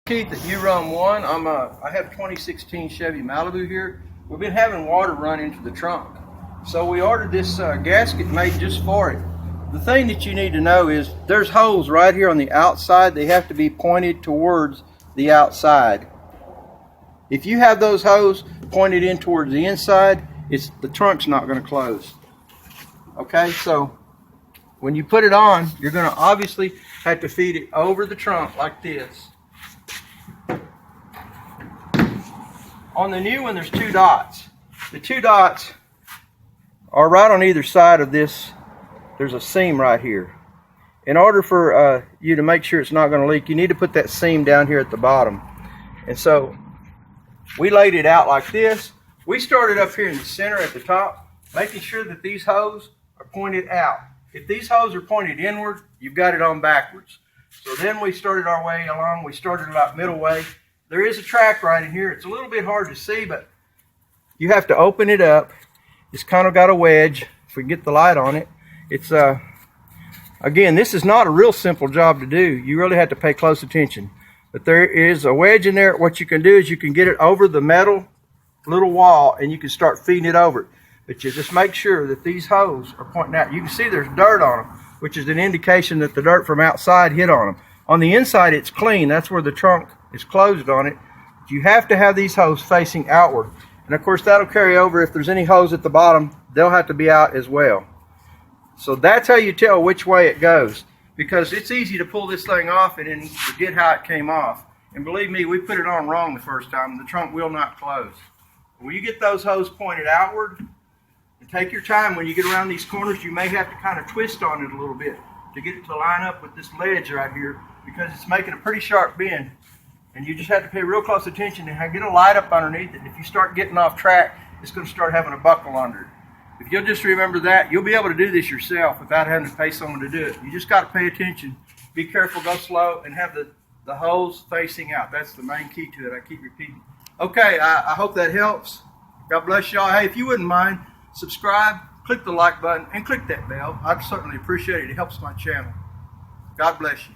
Keith at U-Run 1. I have 2016 Chevy Malibu here. We've been having water run into the trunk. So we ordered this gasket made just for it. The thing that you need to know is there's holes right here on the outside. They have to be pointed towards the outside. If you have those holes pointed in towards the inside, the trunk's not going to close. Okay, so when you put it on, you're going to obviously have to feed it over the trunk like this. On the new one, there's two dots. The two dots are right on either side of this. There's a seam right here. In order for you to make sure it's not going to leak, you need to put that seam down here at the bottom. And so we laid it out like this. We started up here in the center at the top, making sure that these hoses are pointed out. If these hoses are pointed inward, you've got it on backwards. So then we started our way along. We started about middle way. There is a track right in here. It's a little bit hard to see, but you have to open it up. It's kind of got a wedge. If we get the light on it, it's again, this is not a real simple job to do. You really have to pay close attention. But there is a wedge in there. What you can do is you can get it over the metal little wall and you can start feeding it over it. But you just make sure that these hoses are pointing out. You can see there's dirt on them, which is an indication that the dirt from outside hit on them. On the inside, it's clean. That's where the trunk is closed on it. But you have to have these hoses facing outward. And of course, that'll carry over. If there's any hose at the bottom, they'll have to be out as well. So that's how you tell which way it goes. Because it's easy to pull this thing off and then forget how it came off. And believe me, we put it on wrong the first time. The trunk will not close. When you get those hoses pointed outward, and take your time when you get around these corners, you may have to kind of twist on it a little bit to get it to line up with this ledge right here, because it's making a pretty sharp bend. And you just have to pay real close attention and get a light up underneath it. If you start getting off track, it's going to start having a buckle under it. If you'll just remember that, you'll be able to do this yourself without having to pay someone to do it. You just got to pay attention, be careful, go slow, and have the holes facing out. That's the main key to it. I keep repeating. Okay, I hope that helps. God bless y'all. Hey, if you wouldn't mind, subscribe, click the like button, and click that bell. I'd certainly appreciate it. It helps my channel. God bless you.